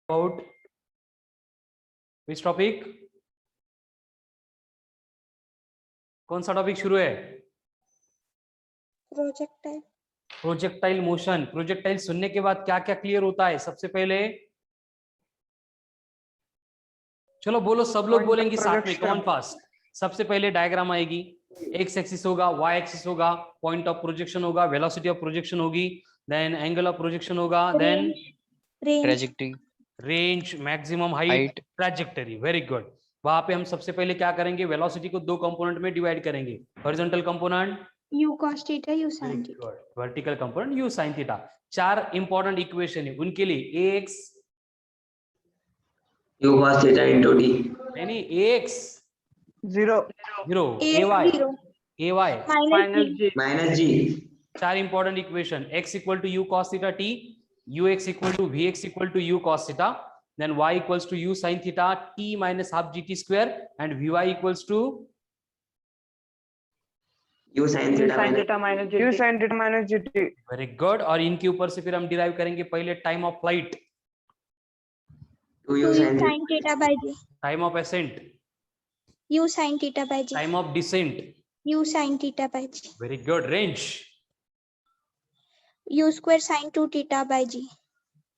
about which topic? कौन सा topic शुरू है? प्रोजेक्टाइल। Projectile motion. प्रोजेक्टाइल सुनने के बाद क्या क्या क्लियर होता है? सबसे पहले चलो बोलो, सब लोग बोलेंगे साथ में, कौन फास्ट। सबसे पहले डायग्राम आएगी, एक्स एक्सिस होगा, वाई एक्सिस होगा, पॉइंट ऑफ प्रोजेक्शन होगा, वेलोसिटी ऑफ प्रोजेक्शन होगी, देन एंगल ऑफ प्रोजेक्शन होगा, then trajectory, range, maximum height, trajectory. Very good. वहां पे हम सबसे पहले क्या करेंगे? वेलोसिटी को दो कंपोनेंट में डिवाइड करेंगे, horizontal component you cos theta, you sin theta, vertical component you sin theta. चार इंपॉर्टेंट इक्वेशन है उनके लिए। ax u cos theta into d, नहीं ax 0 0, ay minus g, चार important equation. x equal to u cos theta t, ux equal to vx equal to u cos theta, then y equals to u sin theta t minus half gt square, and vy equals to u sin theta minus gt। Very good. और इनके ऊपर से फिर हम derive करेंगे पहले time of flight, 2u sin theta, sin theta by g, time of ascent, u sin theta by g, time of descent, u sin theta by g, very good. Range u square sin 2 theta by g,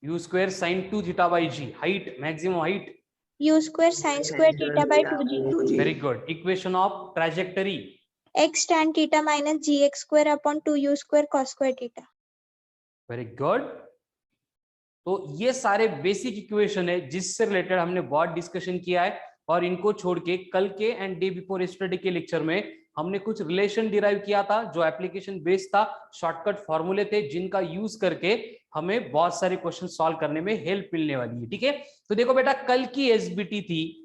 u square sin 2 theta by g, height, maximum height, u square sin square theta by 2g, very good. Equation of trajectory, x tan theta minus gx square upon 2u square cos square theta। Very good. तो ये सारे basic equation है जिससे related हमने बहुत discussion किया है, और इनको छोड़ के कल के एंड डे बिफोर यस्टरडे के लेक्चर में हमने कुछ रिलेशन डिराइव किया था जो एप्लीकेशन बेस्ड था, शॉर्टकट फॉर्मूले थे जिनका यूज करके हमें बहुत सारे क्वेश्चन सॉल्व करने में हेल्प मिलने वाली है। ठीक है, तो देखो बेटा, कल की एसबीटी थी,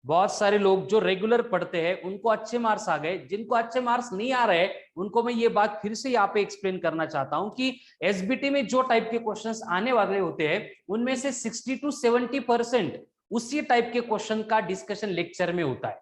बहुत सारे लोग जो रेगुलर पढ़ते हैं उनको अच्छे मार्क्स आ गए, जिनको अच्छे मार्क्स नहीं आ रहे उनको मैं ये बात फिर से यहाँ पे एक्सप्लेन करना चाहता हूं कि एसबीटी में जो टाइप के क्वेश्चंस आने वाले होते हैं उनमें से 60 to 70% उसी टाइप के क्वेश्चन का डिस्कशन लेक्चर में होता है।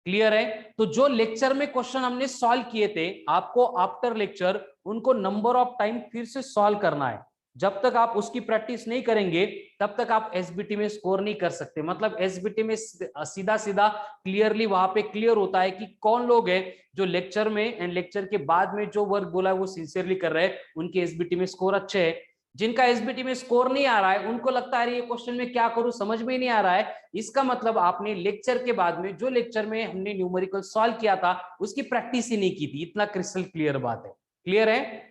क्लियर है? तो जो लेक्चर में क्वेश्चन हमने सॉल्व किए थे, आपको आफ्टर लेक्चर उनको नंबर ऑफ टाइम फिर से सॉल्व करना है। जब तक आप उसकी प्रैक्टिस नहीं करेंगे तब तक आप एसबीटी में स्कोर नहीं कर सकते। मतलब एसबीटी में सीधा सीधा क्लियरली वहां पे क्लियर होता है कि कौन लोग हैं जो लेक्चर में एंड लेक्चर के बाद में जो वर्क बोला है वो सिंसियरली कर रहे हैं, उनके एसबीटी में स्कोर अच्छे है। जिनका एसबीटी में स्कोर नहीं आ रहा है उनको लगता है ये क्वेश्चन में क्या करूं, समझ में नहीं आ रहा है, इसका मतलब आपने लेक्चर के बाद में जो लेक्चर में हमने न्यूमेरिकल सॉल्व किया था उसकी प्रैक्टिस ही नहीं की थी। इतना क्रिस्टल क्लियर बात है। क्लियर है?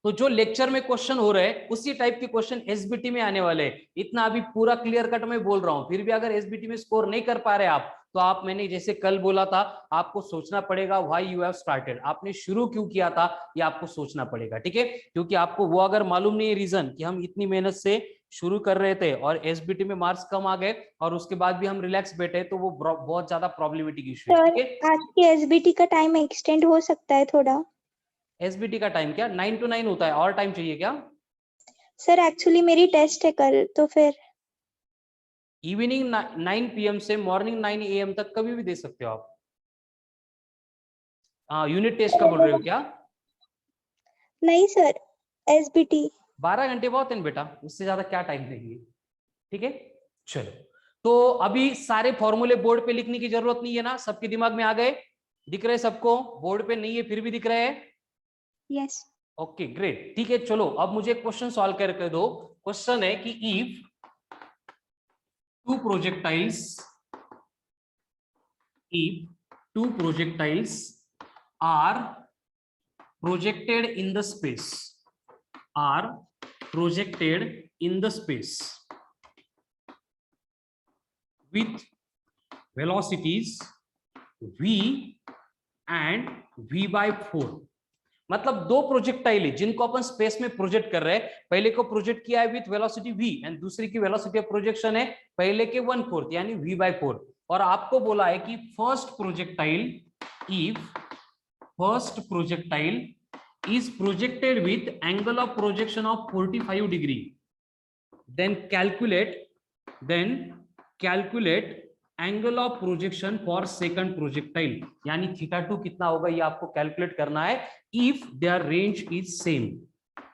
तो जो लेक्चर में क्वेश्चन हो रहे हैं उसी टाइप के क्वेश्चन एसबीटी में आने वाले हैं। इतना अभी पूरा क्लियर कट में बोल रहा हूं, फिर भी अगर एसबीटी में स्कोर नहीं कर पा रहे आप, तो आप, मैंने जैसे कल बोला था, आपको सोचना पड़ेगा व्हाई यू हैव स्टार्टेड, आपने शुरू क्यों किया था ये आपको सोचना पड़ेगा। ठीक है, क्योंकि आपको वो अगर मालूम नहीं है रीजन कि हम इतनी मेहनत से शुरू कर रहे थे और एसबीटी में मार्क्स कम आ गए और उसके बाद भी हम रिलैक्स बैठे, तो वो बहुत ज्यादा प्रॉब्लमेटिक इश्यू है। ठीक है, आज के एसबीटी का टाइम एक्सटेंड हो सकता है थोड़ा? एसबीटी का टाइम क्या 9 to 9 होता है? और टाइम चाहिए क्या? सर एक्चुअली मेरी टेस्ट है कल, तो फिर इवनिंग 9 PM से मॉर्निंग 9 AM तक कभी भी दे सकते हो आप। यूनिट टेस्ट का बोल रहे हो क्या? नहीं सर, एसबीटी 12 घंटे बहुत है बेटा, उससे ज्यादा क्या टाइम देंगे। ठीक है, चलो। तो अभी सारे फॉर्मूले बोर्ड पे लिखने की जरूरत नहीं है ना, सबके दिमाग में आ गए? दिख रहे सबको? बोर्ड पे नहीं है फिर भी दिख रहे हैं? यस। ओके ग्रेट, ठीक है। चलो अब मुझे क्वेश्चन सॉल्व करके दो। क्वेश्चन है कि if two projectiles are projected in the space with velocities v and v/4। मतलब दो प्रोजेक्टाइल है जिनको अपन स्पेस में प्रोजेक्ट कर रहे हैं। पहले को प्रोजेक्ट किया है विथ वेलोसिटी v एंड दूसरी की वेलोसिटी ऑफ प्रोजेक्शन है पहले के 1/4 यानी v/4। और आपको बोला है कि first projectile is projected with angle of projection of 45 degree, then calculate angle of projection for second projectile, यानी थीटा 2 कितना होगा ये आपको कैलकुलेट करना है if their range is same.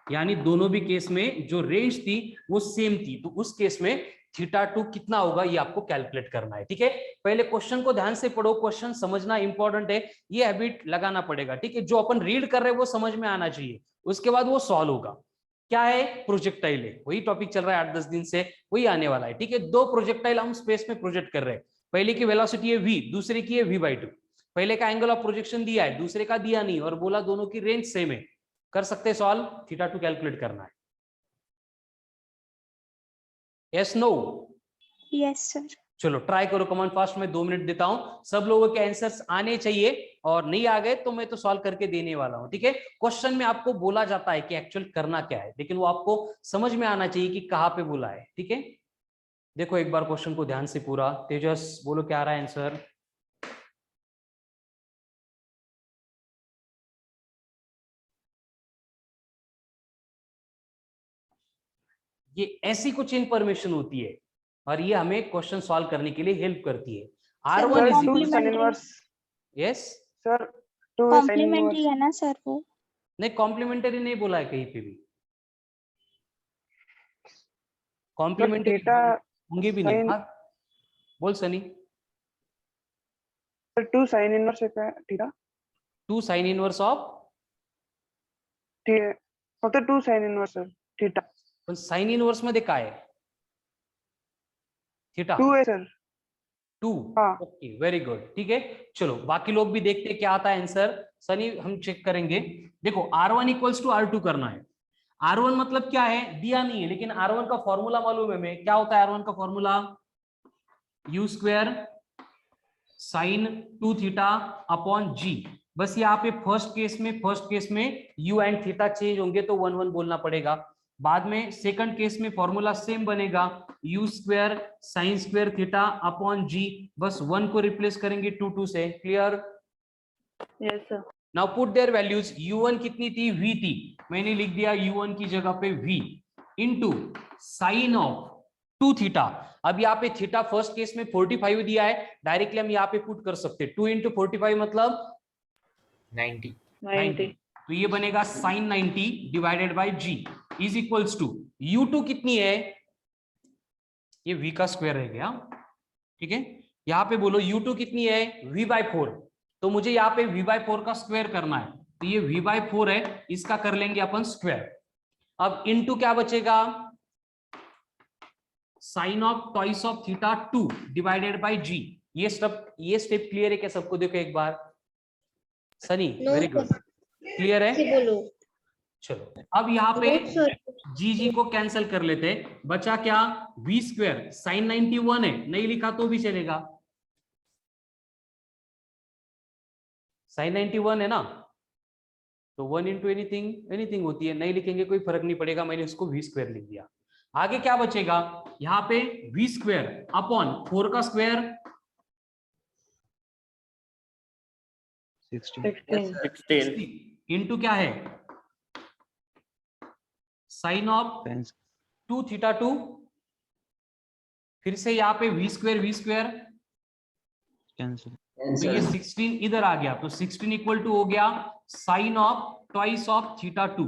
यानी दोनों भी केस में जो रेंज थी वो सेम थी, तो उस केस में θ2 कितना होगा ये आपको कैलकुलेट करना है। ठीक है, पहले क्वेश्चन को ध्यान से पढ़ो, क्वेश्चन समझना इंपॉर्टेंट है, ये हैबिट लगाना पड़ेगा। ठीक है, जो अपन रीड कर रहे हैं वो समझ में आना चाहिए, उसके बाद वो सॉल्व होगा। क्या है? प्रोजेक्टाइल है, वही टॉपिक चल रहा है 8-10 दिन से, वही आने वाला है। ठीक है, दो प्रोजेक्टाइल हम स्पेस में प्रोजेक्ट कर रहे हैं, पहले की वेलोसिटी है v, दूसरे की है v/2। पहले का एंगल ऑफ प्रोजेक्शन दिया है, दूसरे का दिया नहीं, और बोला दोनों की रेंज सेम है, कर सकते हैं सॉल्व, θ2 कैलकुलेट करना है। Yes no? Yes sir. चलो ट्राई करो, कमांड फास्ट में 2 मिनट देता हूं, सब लोगों के आंसर्स आने चाहिए, और नहीं आ गए तो मैं तो सॉल्व करके देने वाला हूं। ठीक है, क्वेश्चन में आपको बोला जाता है कि एक्चुअल करना क्या है, लेकिन वो आपको समझ में आना चाहिए कि कहां पे बोला है। ठीक है, देखो एक बार क्वेश्चन को ध्यान से पूरा। तेजस बोलो क्या आ रहा है आंसर? ये ऐसी कुछ इंफॉर्मेशन होती है और ये हमें क्वेश्चन सॉल्व करने के लिए हेल्प करती है। R1 sir, is two sin inverse। Yes sir 2 sin complementary inverse। है ना सर वो? नहीं, कॉम्प्लीमेंट्री नहीं बोला है कहीं पे भी, कॉम्प्लीमेंट्री थीटा होंगे भी नहीं। हाँ बोल सनी। सर 2 sin inverse है थीटा। 2 sin इनवर्स ऑफ, फक्त 2 sin inverse सर थीटा। पण साइन इनवर्स मध्ये काय आहे? थीटा 2 है सर। 2। हाँ। Okay very good. ठीक है, चलो बाकी लोग भी देखते हैं क्या आता है आंसर। सनी हम चेक करेंगे। देखो R1 इक्वल्स टू R2 करना है। R1 मतलब क्या है दिया नहीं है, लेकिन R1 का फॉर्मूला मालूम है हमें। क्या होता है R1 का formula? U square sine 2 theta upon G. बस यहाँ पे फर्स्ट केस में U एंड थीटा चेंज होंगे तो 1 1 बोलना पड़ेगा। बाद में सेकंड केस में फॉर्मूला सेम बनेगा, U square sine square theta upon G, बस 1 को रिप्लेस करेंगे 2 2 से। Clear? Yes sir. Now put their values. U1 कितनी थी? V थी, मैंने लिख दिया U1 की जगह पे V into sine of 2 theta. अब यहाँ पे थीटा फर्स्ट केस में 45 दिया है, डायरेक्टली हम यहाँ पे पुट कर सकते हैं। 2 इंटू 45 मतलब 90। तो ये बनेगा sine 90 divided by g is equals to U2 कितनी है? ये V का स्क्वायर रह गया। ठीक है, यहाँ पे बोलो U2 कितनी है? V/4। तो मुझे यहाँ पे V/4 का स्क्वायर करना है, तो ये V/4 है, इसका कर लेंगे अपन स्क्वायर। अब इनटू क्या बचेगा? Sine of twice of theta 2 divided by G. ये स्टेप क्लियर है क्या सबको? देखो एक बार। सनी वेरी गुड, क्लियर है? चलो अब यहाँ पे जी को कैंसिल कर लेते, बचा क्या? V स्क्वायर साइन 91 है, नहीं लिखा तो भी चलेगा, साइन 91 है ना, तो 1 इंटू एनीथिंग होती है, नहीं लिखेंगे कोई फर्क नहीं पड़ेगा, मैंने उसको V स्क्वायर लिख दिया। आगे क्या बचेगा? यहाँ पे V स्क्वायर अपॉन 4 का स्क्वायर 16 इंटू क्या है? साइन ऑफ 2 थीटा 2, फिर से यहाँ पे V स्क्वायर कैंसिल। तो ये 16 इधर आ गया, तो 16 इक्वल टू हो गया sine of twice of theta 2।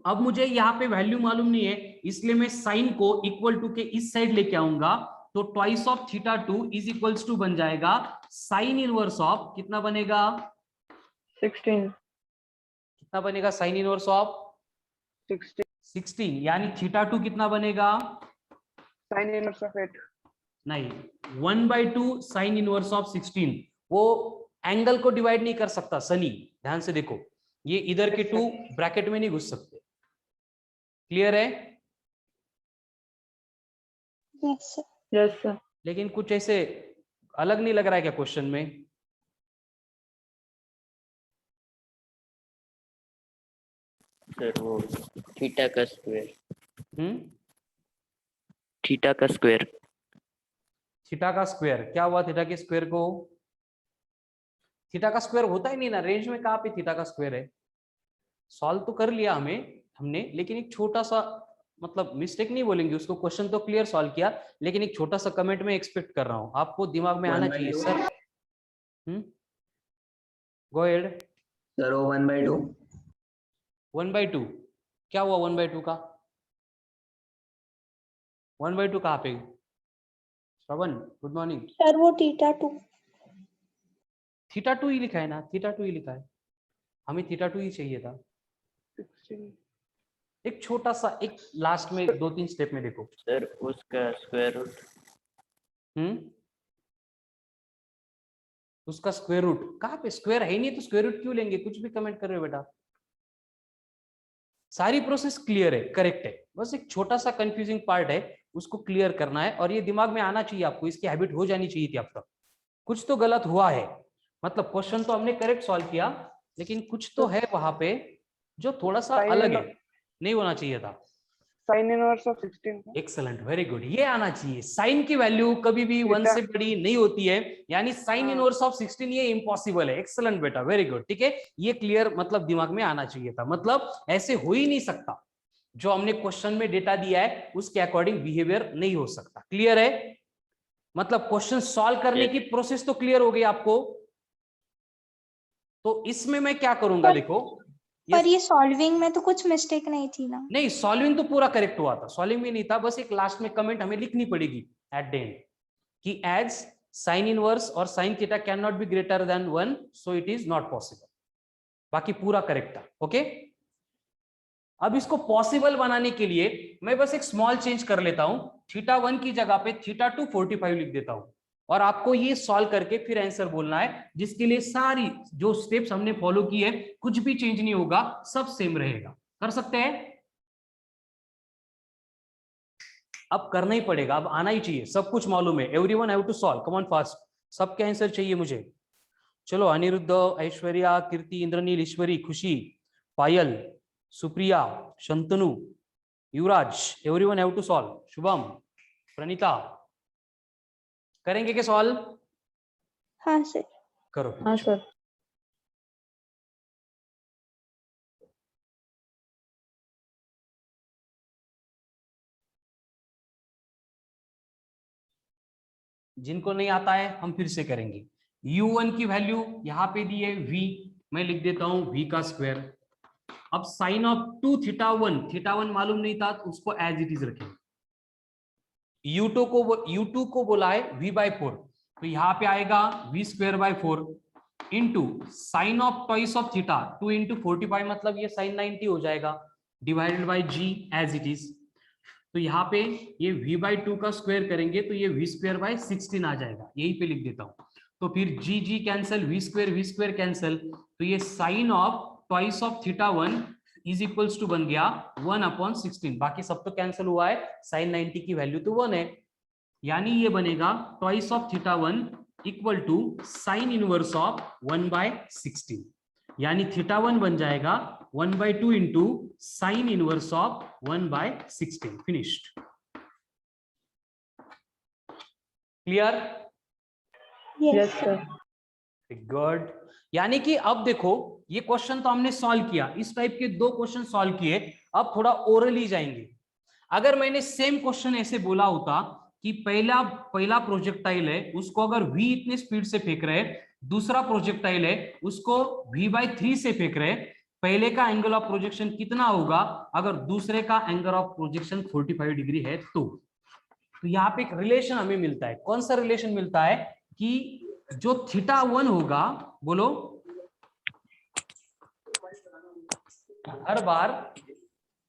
अब मुझे यहाँ पे वैल्यू मालूम नहीं है, इसलिए मैं साइन को इक्वल टू के इस साइड लेके आऊंगा, तो twice of theta 2 is equals to बन जाएगा साइन इनवर्स ऑफ, कितना बनेगा? 16। कितना बनेगा साइन इनवर्स ऑफ 16? यानी थीटा 2 कितना बनेगा? Sine inverse of 8। नहीं, 1/2 साइन इनवर्स ऑफ 16। वो एंगल को डिवाइड नहीं कर सकता सनी, ध्यान से देखो, ये इधर के 2 ब्रैकेट में नहीं घुस सकते। क्लियर है? Yes sir. लेकिन कुछ ऐसे अलग नहीं लग रहा है क्या क्वेश्चन में? सर वो थीटा का स्क्वायर। थीटा का स्क्वायर का स्क्वायर क्या हुआ? थीटा के स्क्वायर को, थीटा का स्क्वायर होता ही नहीं ना रेंज में, कहाँ पे थीटा का स्क्वायर है? सॉल्व तो कर लिया हमने, लेकिन एक छोटा सा, मतलब मिस्टेक नहीं बोलेंगे उसको, क्वेश्चन तो क्लियर सॉल्व किया, लेकिन एक छोटा सा कमेंट में एक्सपेक्ट कर रहा हूं, आपको दिमाग में आना चाहिए सर। Go ahead sir 1/2। 1/2 क्या हुआ 1/2 का? 1/2 कहाँ पे? श्रवण, गुड मॉर्निंग। सर वो थीटा 2। थीटा 2 ही लिखा है ना, थीटा 2 ही लिखा है, हमें थीटा 2 ही चाहिए था। 16 एक छोटा सा, एक लास्ट में 2-3 स्टेप में देखो। सर उसका स्क्वायर रूट। उसका स्क्वायर रूट कहाँ पे? स्क्वायर है ही नहीं तो स्क्वायर रूट क्यों लेंगे? कुछ भी कमेंट कर रहे हो बेटा? सारी प्रोसेस क्लियर है, करेक्ट है, बस एक छोटा सा कंफ्यूजिंग पार्ट है, उसको क्लियर करना है और ये दिमाग में आना चाहिए आपको, इसकी हैबिट हो जानी चाहिए थी अब तक। कुछ तो गलत हुआ है, मतलब क्वेश्चन तो हमने करेक्ट सॉल्व किया, लेकिन कुछ तो है वहां पे जो थोड़ा सा Sin अलग है, inverse- नहीं होना चाहिए था। sin inverse of 16 excellent, very good, ये आना चाहिए। साइन की वैल्यू कभी भी 1 थीटा- से बड़ी नहीं होती है, यानी साइन हाँ। इनवर्स ऑफ 16 ये इम्पॉसिबल है। एक्सेलेंट बेटा, वेरी गुड, ठीक है, ये क्लियर मतलब दिमाग में आना चाहिए था, मतलब ऐसे हो ही नहीं सकता, जो हमने क्वेश्चन में डेटा दिया है उसके अकॉर्डिंग बिहेवियर नहीं हो सकता। क्लियर है? मतलब क्वेश्चन सॉल्व करने की प्रोसेस तो क्लियर हो गई आपको। तो इसमें मैं क्या करूंगा, देखो पर ये सॉल्विंग में तो कुछ मिस्टेक नहीं थी ना? नहीं, सॉल्विंग तो पूरा करेक्ट हुआ था, सॉल्विंग में नहीं था, बस एक लास्ट में कमेंट हमें लिखनी पड़ेगी एट द एंड कि एज साइन इनवर्स और sine theta can not be greater than 1 so it is not possible. बाकी पूरा करेक्ट था। ओके, अब इसको पॉसिबल बनाने के लिए मैं बस एक स्मॉल चेंज कर लेता हूं, थीटा 1 की जगह पे थीटा 2 45 लिख देता हूं और आपको ये सॉल्व करके फिर आंसर बोलना है, जिसके लिए सारी जो स्टेप्स हमने फॉलो की है कुछ भी चेंज नहीं होगा, सब सेम रहेगा। कर सकते हैं? अब करना ही पड़ेगा, अब आना ही चाहिए, सब कुछ मालूम है। Everyone have to solve, come on fast, सबके आंसर चाहिए मुझे। चलो, Aniruddh, Aishwarya, Kirti, Indranil, Ishwari, Khushi, Payal, Supriya, Shantanu, Yuvraj, everyone have to solve. Shubham, Pranita, करेंगे क्या सॉल्व? हाँ सर। करो। हाँ सर। जिनको नहीं आता है हम फिर से करेंगे। u1 की वैल्यू यहाँ पे दी है v, मैं लिख देता हूं v का स्क्वायर। अब साइन ऑफ 2 थीटा 1 मालूम नहीं था तो उसको एज इट इज रखें। u2 को बोला है v/4, तो यहाँ पे आएगा v²/4 into sine of twice of theta 2 into 45 मतलब ये साइन 90 हो जाएगा, divided by g as it is. तो यहाँ पे ये v/2 का स्क्वायर करेंगे तो ये v²/16 आ जाएगा, यहीं पे लिख देता हूं। तो फिर g कैंसल, v² कैंसल, तो ये sine of twice of theta 1 is equals to बन गया 1/16। बाकी सब तो कैंसिल हुआ है, साइन 90 की वैल्यू तो 1 है, यानी ये बनेगा twice of theta 1 equal to sine inverse of 1/16, यानी थीटा 1 बन जाएगा 1/2 into sine inverse of 1/16। Finished. Clear? Yes sir. Good. यानी कि अब देखो, ये क्वेश्चन तो हमने सॉल्व किया, इस टाइप के 2 क्वेश्चन सॉल्व किए, अब थोड़ा ओरली जाएंगे। अगर मैंने सेम क्वेश्चन ऐसे बोला होता कि पहला प्रोजेक्टाइल है उसको अगर v इतने स्पीड से फेंक रहे, दूसरा प्रोजेक्टाइल है उसको v/3 से फेंक रहे, पहले का एंगल ऑफ प्रोजेक्शन कितना होगा अगर दूसरे का एंगल ऑफ प्रोजेक्शन 45 डिग्री है तो यहाँ पे एक रिलेशन हमें मिलता है। कौन सा रिलेशन मिलता है कि जो थीटा 1 होगा, बोलो, हर बार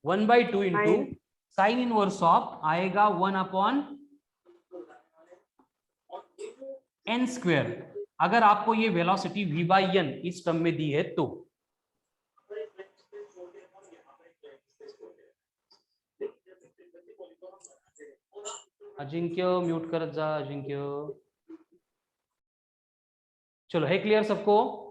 1/2 इंटू साइन इनवर्स ऑफ आएगा 1/n², अगर आपको ये वेलोसिटी v/n इस टर्म में दी है तो। अजिंक्य म्यूट करत जा, अजिंक्य। चलो, है क्लियर सबको?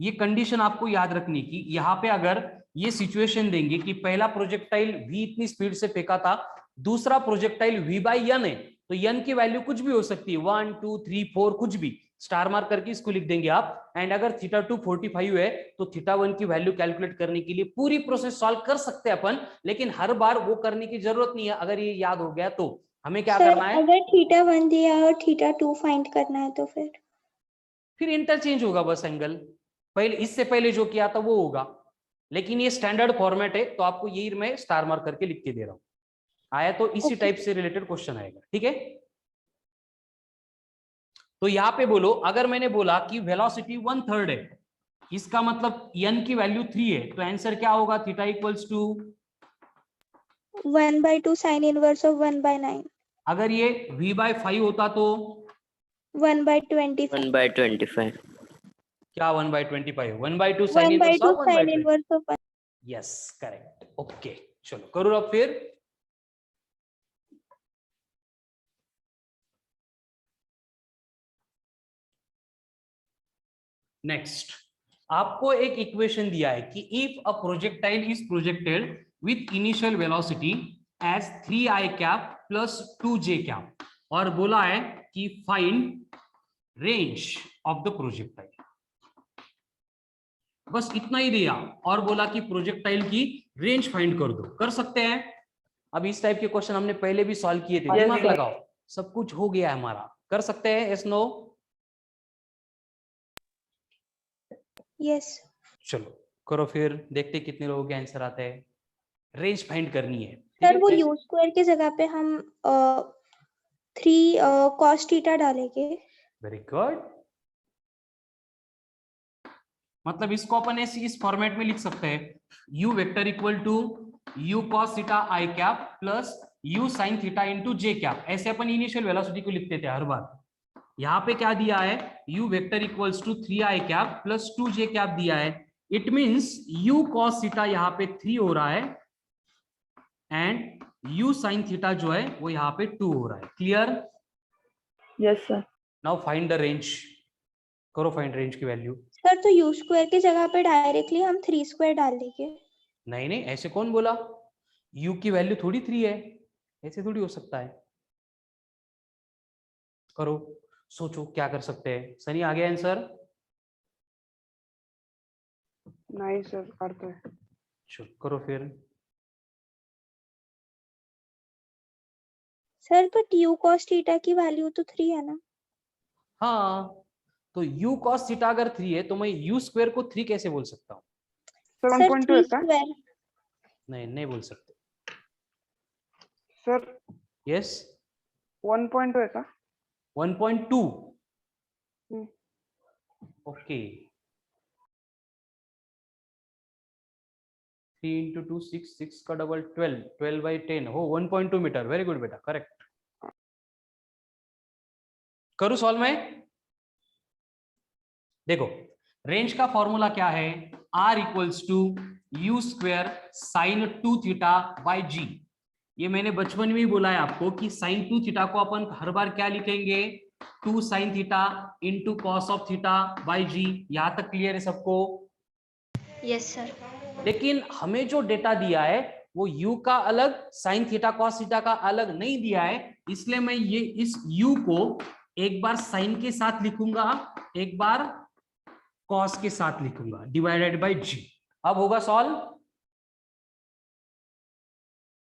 ये कंडीशन आपको याद रखनी की, यहाँ पे अगर ये सिचुएशन देंगे कि पहला प्रोजेक्टाइल v इतनी स्पीड से फेंका था, दूसरा प्रोजेक्टाइल v/n है, तो n की वैल्यू कुछ भी हो सकती है, 1 2 3 4 कुछ भी, स्टार मार्क करके इसको लिख देंगे आप। एंड अगर थीटा 2 45 है तो थीटा 1 की वैल्यू कैलकुलेट करने के लिए पूरी प्रोसेस सॉल्व कर सकते हैं अपन, लेकिन हर बार वो करने की जरूरत नहीं है। अगर ये याद हो गया तो हमें क्या सर करना है, अगर थीटा 1 दिया और थीटा 2 फाइंड करना है तो फिर इंटरचेंज होगा बस एंगल, पहले इससे पहले जो किया था वो होगा। लेकिन ये स्टैंडर्ड फॉर्मेट है, तो आपको यही मैं स्टार मार्क करके लिख के दे रहा हूं। आया तो इसी Okay. टाइप से रिलेटेड क्वेश्चन आएगा, ठीक है। तो यहाँ पे बोलो, अगर मैंने बोला कि वेलोसिटी 1/3 है, इसका मतलब n की वैल्यू 3 है, तो आंसर क्या होगा? Theta equals to 1/2 sin inverse of 1/9. अगर ये v/5 होता तो 1/25. 1/25. क्या 1/25? 1/2 sin inverse 1/2 of sin 1/20. inverse of 1. Yes, correct, okay. चलो करो अब फिर। नेक्स्ट, आपको एक इक्वेशन दिया है कि if a projectile is projected with initial velocity as 3i cap plus 2j cap, और बोला है कि find range of the projectile. बस इतना ही दिया और बोला कि प्रोजेक्टाइल की रेंज फाइंड कर दो। कर सकते हैं? अब इस टाइप के क्वेश्चन हमने पहले भी सॉल्व किए थे, Yes, दिमाग sir. लगाओ, सब कुछ हो गया है हमारा। कर सकते हैं? Yes no? Yes. चलो करो फिर, देखते कितने लोगों के आंसर आते हैं। रेंज फाइंड करनी है, ठीक सर है? वो कैसे? u स्क्वायर की जगह पे हम 3 cos थीटा डालेंगे। Very good. मतलब इसको अपन ऐसे इस फॉर्मेट में लिख सकते हैं, u vector equal to u cos theta i cap plus u sin theta into j cap. ऐसे अपन इनिशियल वेलोसिटी को लिखते थे हर बार। यहाँ पे क्या दिया है? u vector equals to 3i cap plus 2j cap दिया है। It means u cos theta यहाँ पे 3 हो रहा है एंड u sin थीटा जो है वो यहाँ पे 2 हो रहा है। Clear? Yes, sir. Now find the range. करो फाइंड रेंज की वैल्यू। सर तो u स्क्वायर की जगह पे डायरेक्टली हम 3 स्क्वायर डाल देंगे। नहीं नहीं, ऐसे कौन बोला? u की वैल्यू थोड़ी 3 है, ऐसे थोड़ी हो सकता है। करो, सोचो क्या कर सकते हैं। सनी आ गया आंसर? नहीं सर, करते हैं। चलो करो फिर। Sir but u cos theta की वैल्यू तो 3 है ना। हाँ, तो u cos थीटा अगर 3 है तो मैं u स्क्वायर को 3 कैसे बोल सकता हूँ? सर सर 1.2 3 है क्या? स्क्वायर। नहीं नहीं बोल सकते। सर यस, 1.2 है क्या? 1.2। हम्म। ओके, 3 इंटू 2 6, 6 का डबल 12, 12/10 हो 1.2 मीटर। वेरी गुड बेटा, करेक्ट। करूँ सॉल्व में? देखो, रेंज का फॉर्मूला क्या है? R equals to U square sine 2 theta by G. ये मैंने बचपन में ही बोला है आपको कि साइन 2 थीटा को अपन हर बार क्या लिखेंगे? 2 sine theta into cos of theta by G. यहां तक क्लियर है सबको? Yes sir. लेकिन हमें जो डेटा दिया है वो u का अलग, साइन थीटा कॉस थीटा का अलग नहीं दिया है, इसलिए मैं ये इस u को एक बार साइन के साथ लिखूंगा, एक बार कॉस के साथ लिखूंगा, डिवाइडेड बाय g। अब होगा सॉल्व?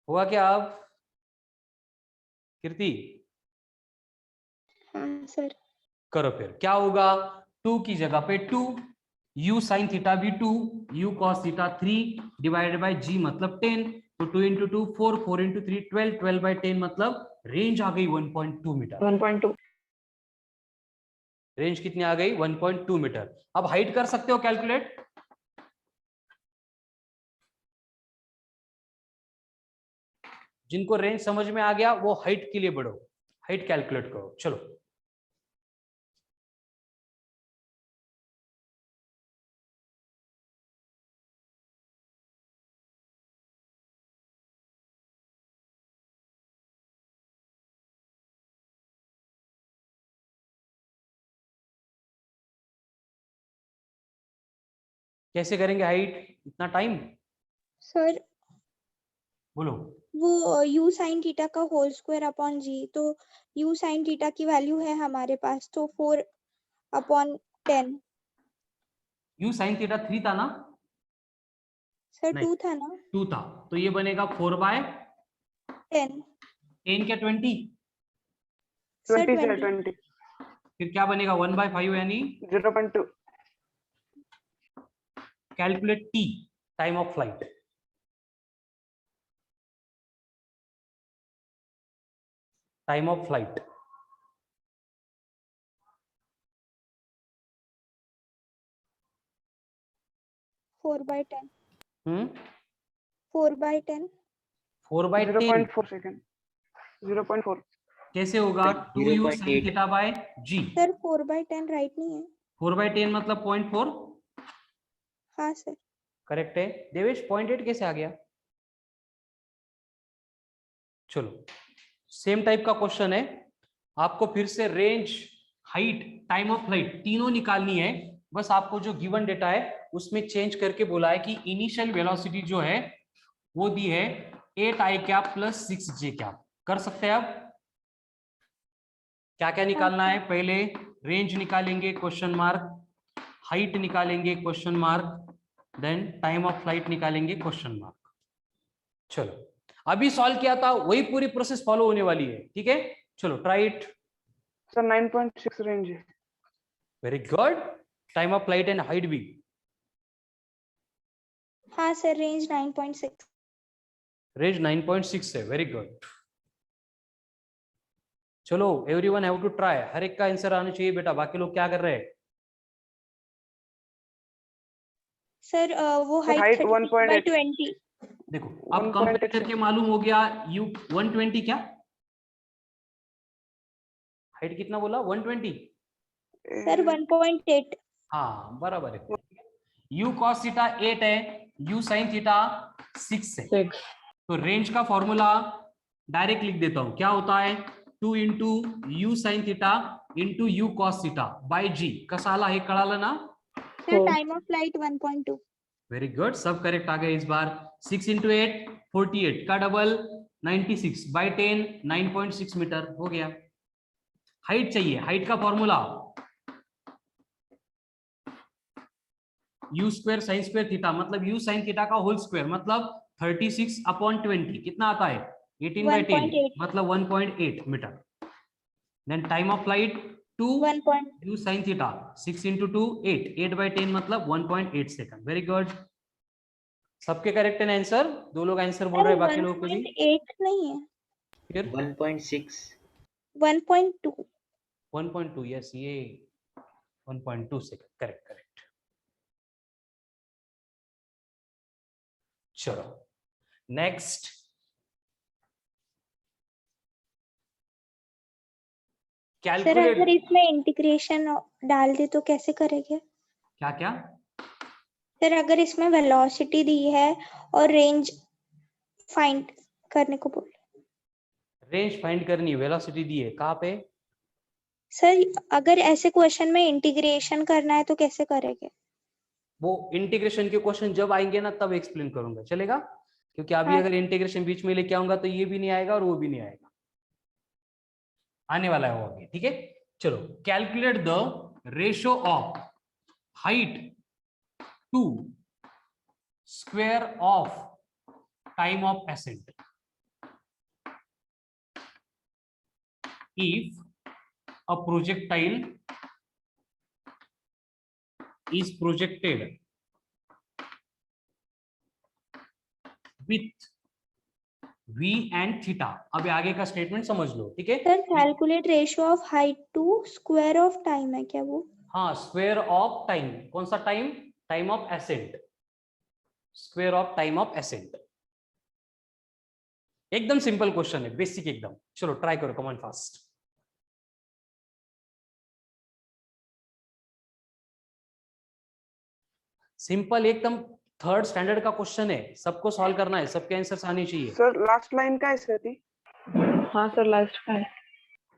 होगा क्या अब कीर्ति? हाँ सर। करो फिर, क्या होगा? 2 की जगह पे 2, u साइन थीटा भी 2, u cos theta 3 divided by g मतलब 10। तो 2 इंटू 2 4, 4 इंटू 3 12, 12/10 मतलब रेंज आ गई 1.2 मीटर। 1.2. रेंज कितनी आ गई? 1.2 मीटर। अब हाइट कर सकते हो कैलकुलेट? जिनको रेंज समझ में आ गया वो हाइट के लिए बढ़ो, हाइट कैलकुलेट करो। चलो कैसे करेंगे हाइट? इतना टाइम? सर बोलो। वो u sin थीटा का होल स्क्वायर अपॉन g, तो u sin थीटा की वैल्यू है हमारे पास, तो 4/10। u साइन थीटा 3 था ना? सर नहीं, 2 था ना। 2 था, तो ये बनेगा 10। 4/10 क्या 20? Sir 20 sir 20। 20 फिर क्या बनेगा? 1/5 यानी 0.2। Calculate t, time of flight. Time of flight. 4/10 hmm 4/10 4/10 0.4 second 0.4 कैसे होगा? 2u sin 0.8 theta by g। Sir 4/10 right नहीं है? 4/10 मतलब 0.4। हाँ सर। करेक्ट है। देवेश 0.8 कैसे आ गया? चलो सेम टाइप का क्वेश्चन है, आपको फिर से range, height, time of flight तीनों निकालनी है। बस आपको जो गिवन डेटा है उसमें चेंज करके बोला है कि इनिशियल वेलोसिटी जो है वो दी है 8i cap plus 6j cap. कर सकते हैं। अब क्या क्या निकालना है? पहले रेंज निकालेंगे क्वेश्चन मार्क, हाइट निकालेंगे question mark, then time of flight निकालेंगे क्वेश्चन मार्क। चलो अभी सॉल्व किया था वही पूरी प्रोसेस फॉलो होने वाली है, ठीक है? चलो ट्राई इट। सर 9.6 रेंज है। Very good. Time of flight and height भी। हाँ सर रेंज 9.6। रेंज 9.6 है। Very good. चलो एवरीवन हैव टू ट्राई, हर एक का आंसर आना चाहिए बेटा। बाकी लोग क्या कर रहे हैं? सर वो सर हाइट हाइट 1.8 36/20। देखो अब 1.8 कंपेयर करके मालूम हो गया। यू 120 क्या हाइट कितना बोला? 120। सर 1.8। हाँ बराबर है। यू कॉस थीटा 8 है, यू साइन थीटा 6 है। 6 तो रेंज का फॉर्मूला डायरेक्ट लिख देता हूं, क्या होता है? 2 into you sine theta into you cos theta by G. कसाला हे कळालं ना? सर हो time of flight 1.2। Very good, सब करेक्ट आ गए इस बार। 6 इंटू 8 48 का डबल 96 बाय 10 9.6 मीटर हो गया। हाइट चाहिए, हाइट का formula u square sine square theta मतलब यू साइन थीटा का होल स्क्वायर मतलब 36/20 कितना आता है? 18/10 1.8 मतलब 1.8 metre. Then time of flight 2 1. U sine theta 6 into 2 8 8/10 मतलब 1.8 सेकंड। वेरी गुड, सबके करेक्ट है आंसर। दो लोग आंसर बोल रहे सर हैं, बाकी लोगों को भी 1.8 नहीं है, फिर 1.6 1.2। 1.2। यस ये 1.2 सेकंड। Correct correct. चलो नेक्स्ट। सर अगर कैलकुलेट। इसमें इंटीग्रेशन डाल दे तो कैसे करेंगे? क्या क्या? सर अगर इसमें वेलोसिटी दी है और रेंज फाइंड करने को बोल, रेंज फाइंड करनी, वेलोसिटी दी है कहाँ पे? सर अगर ऐसे क्वेश्चन में इंटीग्रेशन करना है तो कैसे करेंगे? वो इंटीग्रेशन के क्वेश्चन जब आएंगे ना तब एक्सप्लेन करूंगा, चलेगा? क्योंकि अभी हाँ अगर इंटीग्रेशन बीच में लेके आऊंगा तो ये भी नहीं आएगा और वो भी नहीं आएगा, आने वाला है वो आगे, ठीक है? चलो calculate the ratio of height to square of time of ascent if a projectile is projected with v and theta। अब आगे का स्टेटमेंट समझ लो, ठीक है? Sir calculate ratio of height to square of time है क्या वो? हाँ स्क्वायर ऑफ टाइम, कौन सा time? Time of ascent, square of time of ascent. एकदम सिंपल क्वेश्चन है, बेसिक एकदम। चलो ट्राई करो, कम ऑन फास्ट। सिंपल एकदम, थर्ड स्टैंडर्ड का क्वेश्चन है, सबको सॉल्व करना है, सबके आंसर्स आने चाहिए। सर लास्ट लाइन काय सर ती? हाँ सर लास्ट का है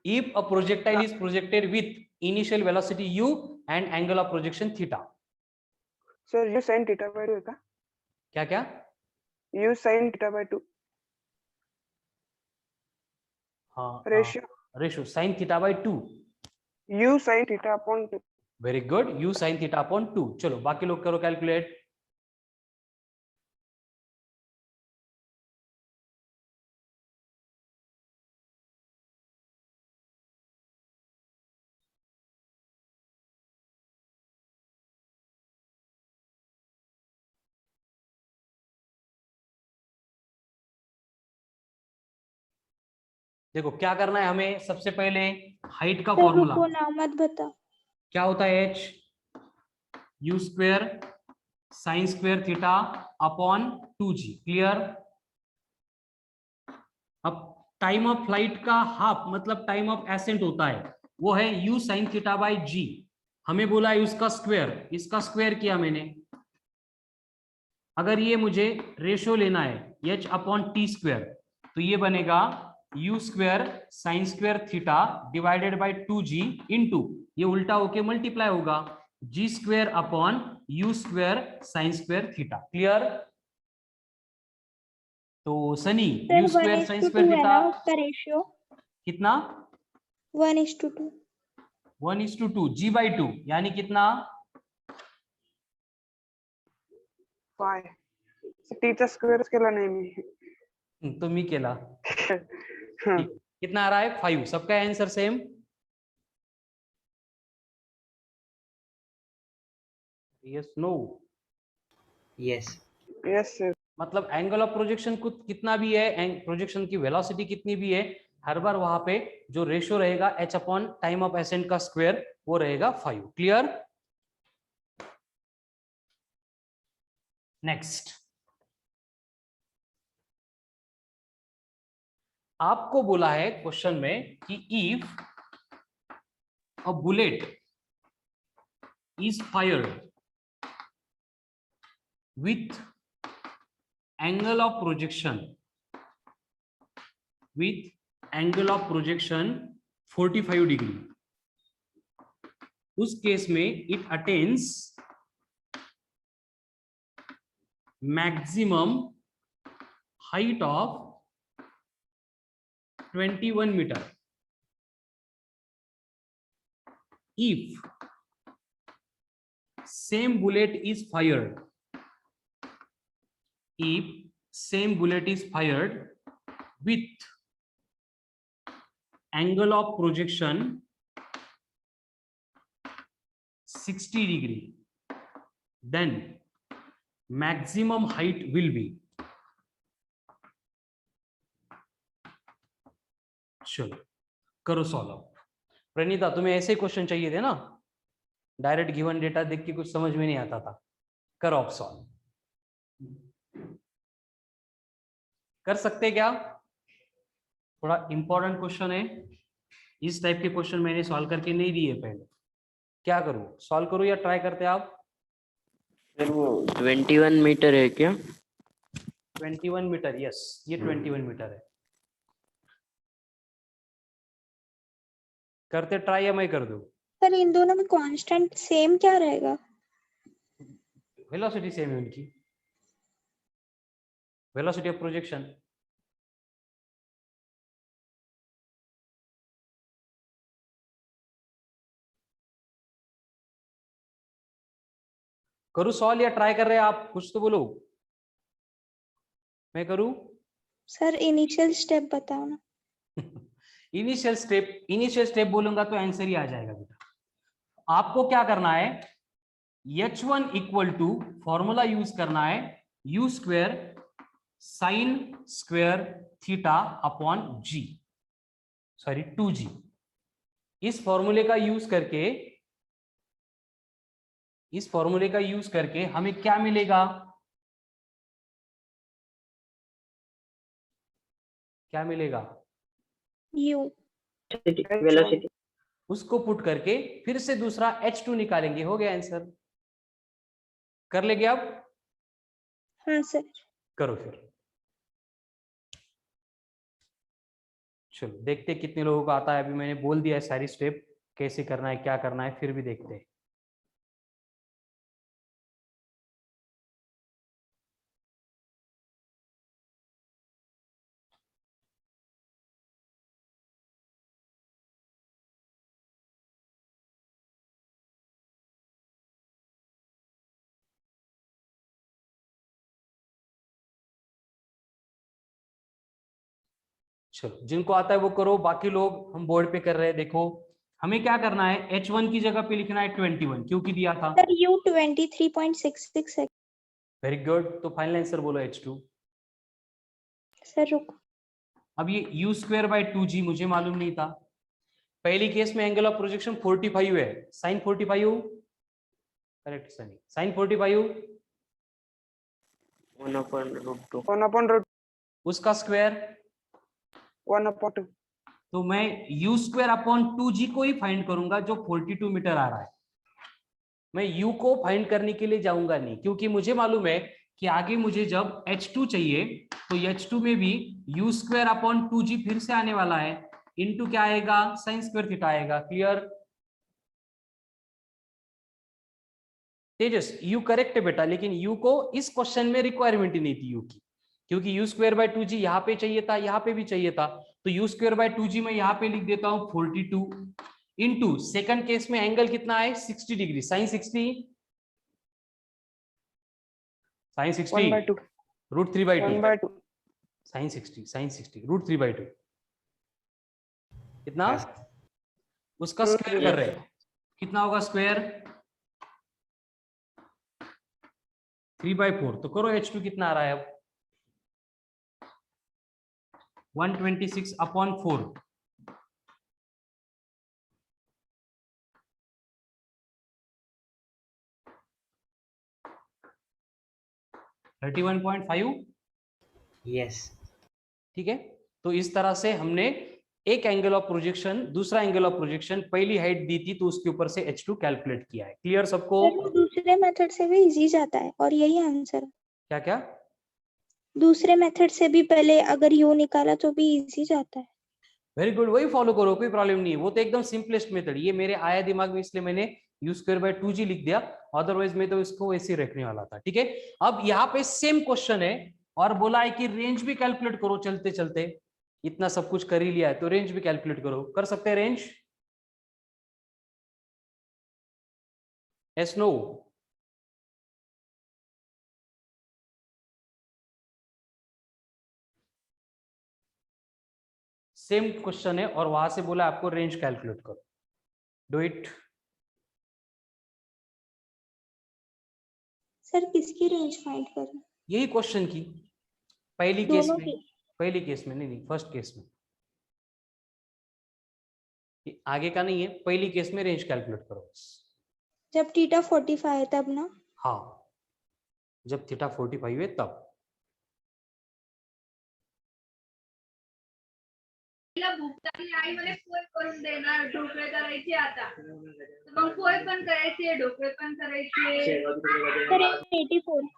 If a projectile is projected with initial velocity u and angle of projection theta। Sir you sin theta by 2 है का? क्या क्या? यू sin थीटा बाय 2 हाँ ratio ratio sine theta by 2। You sin theta upon 2। Very good, u sine theta upon 2। चलो बाकी लोग करो calculate. देखो क्या करना है हमें, सबसे पहले हाइट का सर फॉर्मूला रुको ना, मत बता। क्या होता है, h u square sine square theta upon 2g। Clear. अब टाइम ऑफ फ्लाइट का हाफ मतलब टाइम ऑफ एसेंट होता है, वो है u sine theta by g। हमें बोला है उसका स्क्वायर, इसका स्क्वायर किया मैंने। अगर ये मुझे रेशियो लेना है h अपॉन टी स्क्वायर, तो ये बनेगा u square sine square theta divided by 2g into, ये उल्टा होके मल्टीप्लाई होगा, g square upon u square sine square theta. Clear. तो Sunny sir u square sine 1:2 square है थीटा ना उसका रेशियो? कितना, 1:2। 1:2, g/2 यानी कितना, 5 टीचा स्क्वेअर केला नाही मी तुम्ही केला। हा. ठीक, कितना आ रहा है 5। सबका answer same. Yes no. Yes. Yes sir. मतलब एंगल ऑफ प्रोजेक्शन कितना भी है, प्रोजेक्शन की वेलोसिटी कितनी भी है, हर बार वहां पे जो रेशियो रहेगा h upon time of accent का स्क्वायर वो रहेगा 5। क्लियर। नेक्स्ट, आपको बोला है क्वेश्चन में कि if a bullet is fired with angle of projection 45 degree, उस केस में it attains maximum height of 21 metre if same bullet is fired, if same bullet is fired with angle of projection 60 degree, then maximum height will be, चलो करो solve. Pranita तुम्हें ऐसे question चाहिए थे ना, direct given data देख के कुछ समझ में नहीं आता था। करो आप सॉल्व, कर सकते क्या, थोड़ा इंपॉर्टेंट क्वेश्चन है, इस टाइप के क्वेश्चन मैंने सॉल्व करके नहीं दिए पहले। क्या करूं, सॉल्व करूं या ट्राई करते आप? सर वो 21 मीटर है क्या? 21 मीटर, यस ये 21 मीटर है। करते ट्राई या मैं कर दूं? सर इन दोनों में कांस्टेंट सेम क्या रहेगा? वेलोसिटी सेम है उनकी, वेलोसिटी ऑफ प्रोजेक्शन। करूं सॉल्व या ट्राई कर रहे हैं आप, कुछ तो बोलो। मैं करूं? सर इनिशियल स्टेप बताओ ना। इनिशियल स्टेप बोलूंगा तो आंसर ही आ जाएगा बेटा। आपको क्या करना है, H1 equal to formula use करना है u square sine square theta upon g, sorry 2g। इस फॉर्मूले का यूज करके हमें क्या मिलेगा, क्या मिलेगा, यू वेलोसिटी। उसको पुट करके फिर से दूसरा H2 निकालेंगे, हो गया आंसर। कर लेंगे अब? हाँ सर। करो फिर, चलो देखते कितने लोगों को आता है। अभी मैंने बोल दिया है सारी स्टेप कैसे करना है, क्या करना है, फिर भी देखते हैं। चलो जिनको आता है वो करो, बाकी लोग हम बोर्ड पे कर रहे हैं। देखो हमें क्या करना है, H1 की जगह पे लिखना है 21, क्योंकि दिया था। सर यू 23.66 है। वेरी गुड, तो फाइनल आंसर बोलो H2। सर रुको, अब ये u स्क्वायर बाय 2g मुझे मालूम नहीं था। पहली केस में एंगल ऑफ प्रोजेक्शन 45 है, साइन 45 करेक्ट सनी, साइन 45 1/√2 1/√2 उसका स्क्वायर, 1/2 तो मैं u स्क्वायर अपॉन 2g को ही फाइंड करूंगा जो 42 मीटर आ रहा है। मैं u को फाइंड करने के लिए जाऊंगा नहीं, क्योंकि मुझे मालूम है कि आगे मुझे जब h2 चाहिए तो h2 में भी u स्क्वायर अपॉन 2g फिर से आने वाला है, इनटू क्या आएगा, साइन स्क्वायर थीटा आएगा। क्लियर तेजस, यू करेक्ट है बेटा, लेकिन यू को इस क्वेश्चन में रिक्वायरमेंट ही नहीं थी यू की, क्योंकि यू स्क्वायर बाय 2g यहाँ पे चाहिए था, यहाँ पे भी चाहिए था। तो यू स्क्वायर बाय 2g मैं यहाँ पे लिख देता हूँ 42 इंटू सेकंड केस में एंगल कितना है 60 डिग्री, साइन 60, साइन 60 1/2 √3/2 1/2 साइन 60 √3/2 कितना, उसका स्क्वायर कर रहे हैं, कितना होगा स्क्वायर 3/4। तो करो h2 कितना आ रहा है अब 126/4, (31.5) यस। ठीक है। तो इस तरह से हमने एक एंगल ऑफ प्रोजेक्शन, दूसरा एंगल ऑफ प्रोजेक्शन, पहली हाइट दी थी तो उसके ऊपर से h2 कैलकुलेट किया है। क्लियर सबको? सर वो दूसरे मेथड से भी इजी जाता है और यही आंसर। क्या क्या? दूसरे मेथड से भी पहले अगर यू निकाला तो भी इजी जाता है। वेरी गुड, वही फॉलो करो, कोई प्रॉब्लम नहीं है, वो तो एकदम सिंपलेस्ट मेथड। ये मेरे आया दिमाग में इसलिए मैंने u स्क्वायर बाय 2g लिख दिया, अदरवाइज मैं तो इसको ऐसे ही रखने वाला था। ठीक है, अब यहाँ पे सेम क्वेश्चन है और बोला है कि रेंज भी कैलकुलेट करो चलते चलते। इतना सब कुछ कर ही लिया है तो रेंज भी कैलकुलेट करो। कर सकते हैं range? Yes no? Same question है और वहां से बोला आपको रेंज कैलकुलेट करो, डू इट। सर किसकी रेंज फाइंड करें? यही क्वेश्चन की पहली केस दोनों में, की? पहली केस में नहीं, फर्स्ट केस में, ये आगे का नहीं है, पहली केस में रेंज कैलकुलेट करो बस। जब थीटा 45 है तब ना? हाँ, जब थीटा 45 है तब। भूकतानी आई मला पोय करून देणार, ढोकळे करायचे आता, तर मग पोय पण करायचे, ढोकळे पण करायचे। सर 84।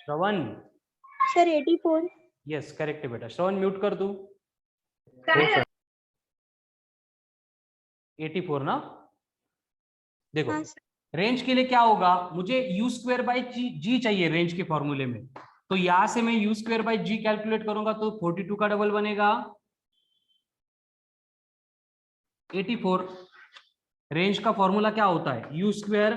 श्रवण, सर 84। यस करेक्ट है बेटा। श्रवण म्यूट कर दू। काय 84 ना? देखो हाँ सर। रेंज के लिए क्या होगा, मुझे u स्क्वायर बाई जी चाहिए रेंज के फॉर्मूले में, तो यहां से मैं u square by g calculate करूंगा तो 42 का डबल बनेगा 84। रेंज का फॉर्मूला क्या होता है, u square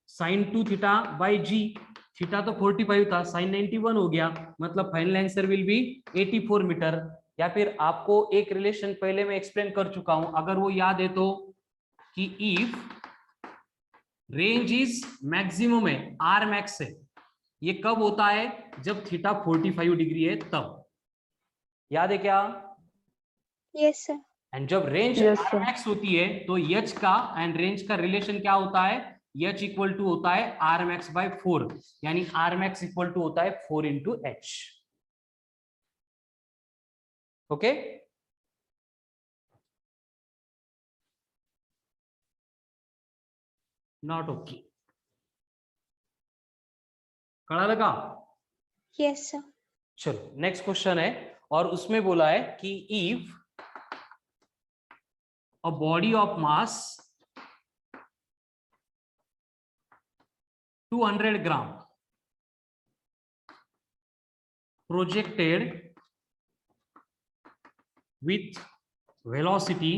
sine 2 theta by g, theta तो 45 था, साइन 91 हो गया, मतलब final answer will be 84 metre. या फिर आपको एक रिलेशन पहले मैं एक्सप्लेन कर चुका हूं, अगर वो याद है तो, कि इफ रेंज इज मैक्सिमम है, आर मैक्स है, ये कब होता है, जब थीटा 45 डिग्री है तब। याद है क्या? Yes sir. एंड जब range Yes, are sir. Max होती है तो एच का एंड रेंज का रिलेशन क्या होता है, एच इक्वल टू होता है आर मैक्स बाय 4, यानी आर मैक्स इक्वल टू होता है 4 into H. Okay, not okay, कड़ा लगा? Yes sir. चलो नेक्स्ट क्वेश्चन है, और उसमें बोला है कि if a body of mass 200 gram projected with velocity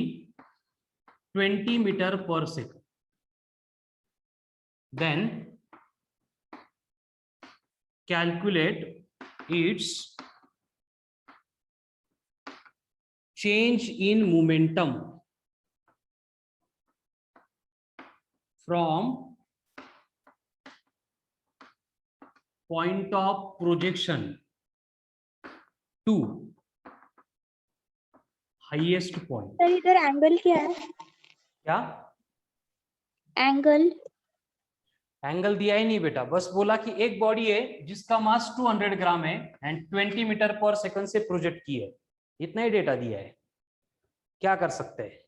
20 meter per second, then calculate its change in momentum from point of projection to highest point. Sir इधर एंगल क्या है? क्या एंगल एंगल दिया ही नहीं बेटा, बस बोला कि एक बॉडी है जिसका मास 200 ग्राम है एंड 20 मीटर पर सेकंड से प्रोजेक्ट की है, इतना ही डेटा दिया है। क्या कर सकते हैं?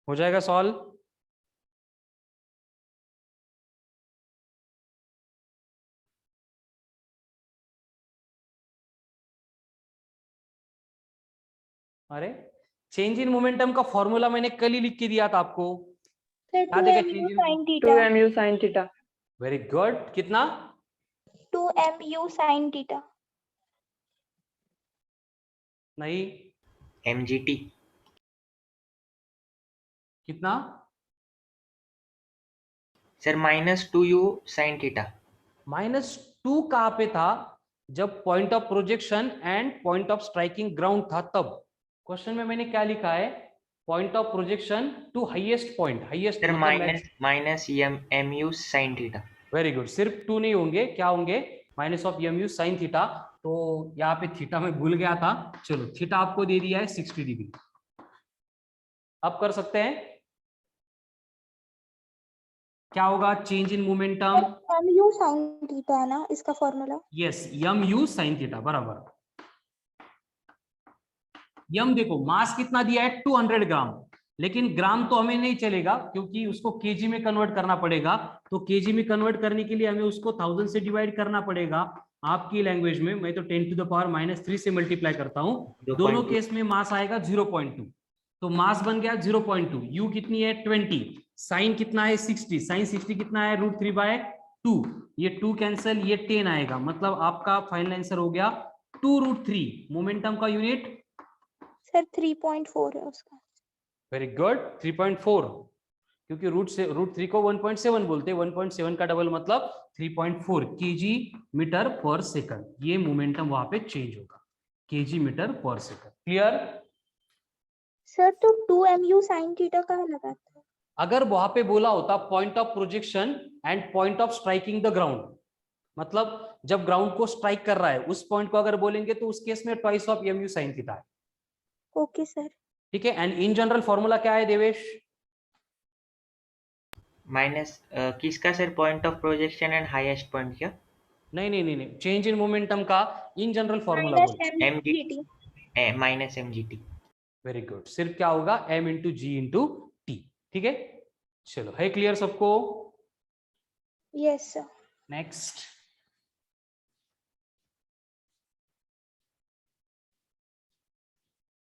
हो जाएगा सॉल्व? अरे चेंज इन मोमेंटम का फॉर्मूला मैंने कल ही लिख के दिया था आपको। सर क्या 2 देगा mu change in? sin 2 theta, mu sin theta. Very good. कितना? 2 mu sin theta। नहीं, MGT कितना? Sir -2u sin theta. -2 कहां पे था? जब point of projection and point of striking ground था तब। क्वेश्चन में मैंने क्या लिखा है? Point of projection to highest point. Highest sir minus mu sin theta. Very good. सिर्फ 2 नहीं होंगे, क्या होंगे? -mu sin theta. तो यहाँ पे थीटा में भूल गया था। चलो थीटा आपको दे दिया है 60 डिग्री। अब कर सकते हैं क्या होगा? Change in momentum. mu sin theta है ना इसका formula? Yes, mu sin theta बराबर। यम देखो मास कितना दिया है? 200 ग्राम, लेकिन ग्राम तो हमें नहीं चलेगा क्योंकि उसको केजी में कन्वर्ट करना पड़ेगा। तो केजी में कन्वर्ट करने के लिए हमें उसको 1000 से डिवाइड करना पड़ेगा। आपकी लैंग्वेज में मैं तो 10⁻³ से मल्टीप्लाई करता हूं। दोनों केस में मास आएगा 0.2, तो मास बन गया 0.2। यू कितनी है? 20। साइन कितना है? 60। साइन 60 कितना है? √3/2। ये 2 कैंसिल, ये 10 आएगा। मतलब आपका फाइनल आंसर हो गया 2√3। मोमेंटम का यूनिट सर 3.4 है उसका। वेरी गुड, 3.4, क्योंकि √3 को 1.7 बोलते हैं। 1.7 का डबल मतलब 3.4 केजी मीटर पर सेकंड। ये मोमेंटम वहां पे चेंज होगा, केजी मीटर पर सेकंड। क्लियर? सर तो 2 mu sin theta कहाँ लगाते हैं? अगर वहां पे बोला होता point of projection and point of striking the ground, मतलब जब ग्राउंड को स्ट्राइक कर रहा है उस पॉइंट को अगर बोलेंगे तो उस केस में twice of mu sin theta है। Okay sir. ठीक है। एंड इन जनरल फॉर्मूला क्या है देवेश? किसका sir? Point of projection and highest point क्या? नहीं, चेंज इन मोमेंटम का इन जनरल फॉर्मूला माइनस बोलो। mgt। -mgt। Very good. सिर्फ क्या होगा? m इंटू जी इंटू टी। ठीक है, चलो है क्लियर सबको? Yes sir. नेक्स्ट,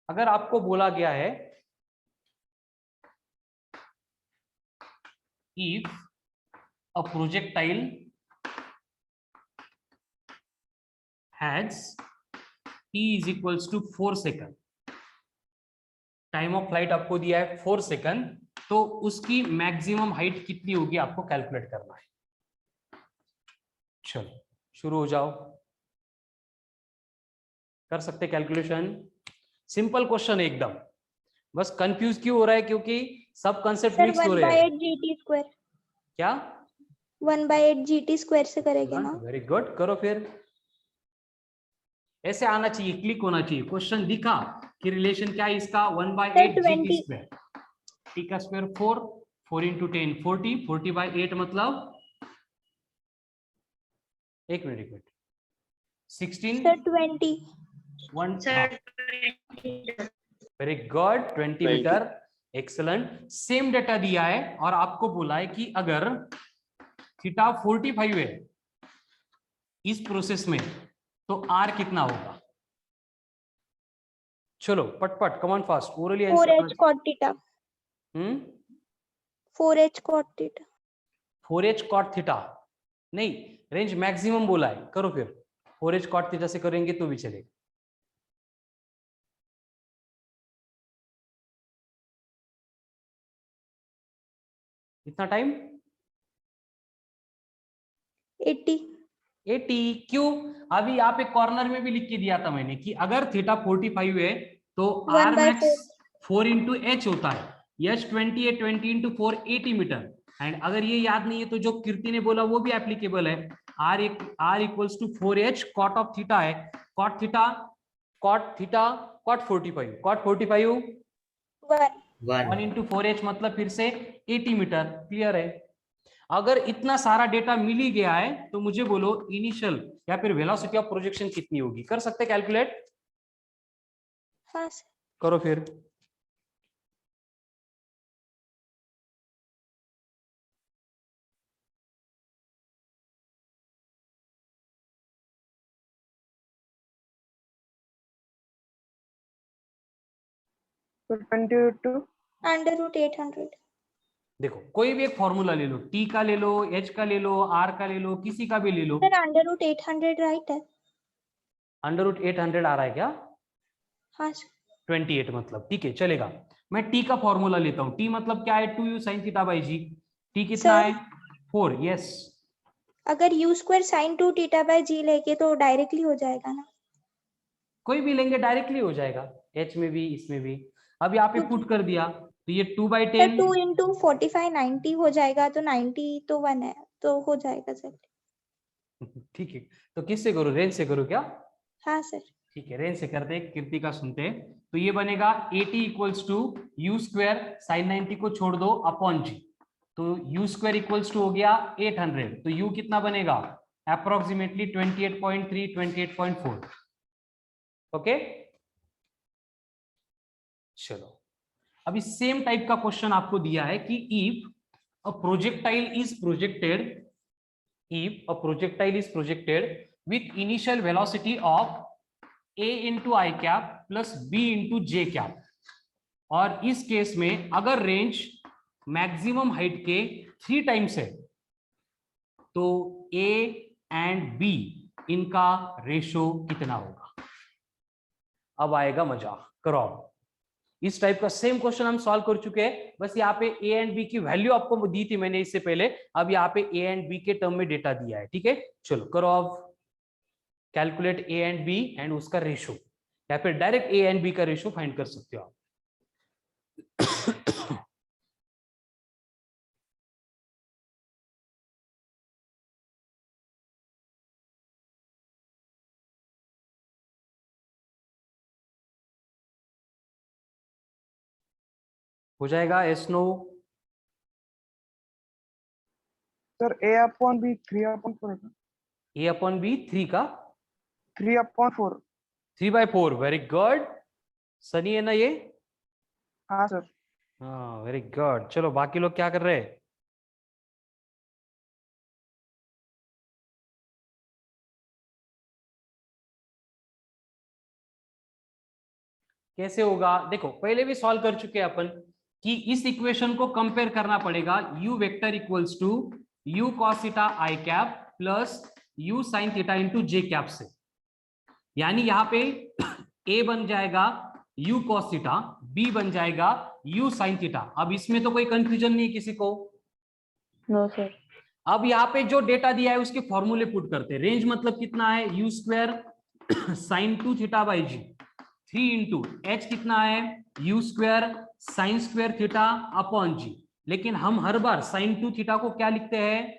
अगर आपको बोला गया है if a projectile has t is equals to 4 second, time of flight आपको दिया है 4 सेकंड, तो उसकी मैक्सिमम हाइट कितनी होगी आपको कैलकुलेट करना है। चलो शुरू हो जाओ, कर सकते कैलकुलेशन। सिंपल क्वेश्चन एकदम, बस कंफ्यूज क्यों हो रहा है? क्योंकि सब कंसेप्ट सर मिक्स हो रहे हैं। 1/8 gt स्क्वायर। क्या? 1/8 gt स्क्वायर से करेंगे ना? वेरी गुड, करो फिर। ऐसे आना चाहिए, क्लिक होना चाहिए। क्वेश्चन दिखा कि रिलेशन क्या है इसका? 1/8 gt स्क्वायर। टी का स्क्वायर 4, 4 इंटू 10 40, 40/8 मतलब 1 minute 16 sir 20। 1 very good, 20 metre. Excellent. Same data दिया है और आपको बोला है कि अगर थीटा 45 है इस प्रोसेस में तो आर कितना होगा? चलो पटपट, कम on fast, orally 4h cot theta। 4h cot theta। 4h cot theta नहीं, रेंज मैक्सिमम बोला है। करो फिर, 4h cot थीटा से करेंगे तो भी चलेगा। इतना टाइम? 80 क्यों? अभी यहाँ पे कॉर्नर में भी लिख के दिया था मैंने कि अगर थीटा 45 है तो आर मैक्स 4 इंटू एच होता है। एच 20 है, 20 इंटू 4 80 मीटर। एंड अगर ये याद नहीं है तो जो कीर्ति ने बोला वो भी एप्लीकेबल है। r equals to 4h cot of theta है, cot theta cot 45 1 1 into 4h मतलब फिर से 80 मीटर। क्लियर है? अगर इतना सारा डेटा मिल ही गया है तो मुझे बोलो इनिशियल या फिर वेलोसिटी ऑफ प्रोजेक्शन कितनी होगी। कर सकते कैलकुलेट? हाँ सर। करो फिर। So 22. √800। देखो कोई भी एक फॉर्मूला ले लो, टी का ले लो, एच का ले लो, आर का ले लो, किसी का भी ले लो। सर √800 राइट है। √800 आ रहा है क्या? हाँ सर। 28 मतलब, ठीक है चलेगा। मैं टी का फॉर्मूला लेता हूँ। टी मतलब क्या है? 2u sin theta by g. T कितना है? 4। यस। अगर u² sin 2 थीटा बाई जी लेके तो डायरेक्टली हो जाएगा ना? कोई भी लेंगे डायरेक्टली हो जाएगा, एच में भी इसमें भी। अब यहाँ पे पुट कर दिया तो ये 2/10 2 इंटू 45 90 हो जाएगा, तो 90 तो 1 है तो हो जाएगा सर। ठीक है, तो किससे करूँ? रेंज से करूँ क्या? हाँ सर। ठीक है, रेंज से करते हैं, कीर्ति का सुनते हैं। तो ये बनेगा 80 equals to u square sine 90 को छोड़ दो अपॉन जी। तो u स्क्वायर इक्वल्स टू हो गया 800। तो u कितना बनेगा? अप्रोक्सीमेटली 28.3 28.4। ओके चलो, अभी सेम टाइप का क्वेश्चन आपको दिया है कि if a projectile is projected with initial velocity of a into I cap plus b into j cap, और इस केस में अगर रेंज मैक्सिमम हाइट के 3 टाइम्स है तो a एंड b इनका रेशो कितना होगा? अब आएगा मजा। करो, इस टाइप का सेम क्वेश्चन हम सॉल्व कर चुके हैं, बस यहाँ पे a एंड b की वैल्यू आपको दी थी मैंने इससे पहले। अब यहाँ पे a एंड b के टर्म में डेटा दिया है। ठीक है चलो करो, अब calculate a and b and उसका रेशो, या फिर डायरेक्ट a एंड b का रेशो फाइंड कर सकते हो आप। हो जाएगा? Yes no? Sir, A upon B 3/4 है। a अपॉन b 3 का 3/4। 3/4। वेरी गुड सनी, है ना ये? हाँ सर। हाँ वेरी गुड। चलो बाकी लोग क्या कर रहे हैं? कैसे होगा? देखो पहले भी सॉल्व कर चुके हैं अपन कि इस इक्वेशन को कंपेयर करना पड़ेगा u vector equals to u cos theta i cap plus u sin theta into j cap से। यानी यहाँ पे a बन जाएगा u cos थीटा, b बन जाएगा u sin थीटा। अब इसमें तो कोई कंफ्यूजन नहीं किसी को? No sir. अब यहाँ पे जो डेटा दिया है उसके फॉर्मूले पुट करते हैं। रेंज मतलब कितना है? u square sine 2 theta by G 3 into H कितना है? u square sine square theta upon G. लेकिन हम हर बार साइन 2 थीटा को क्या लिखते हैं?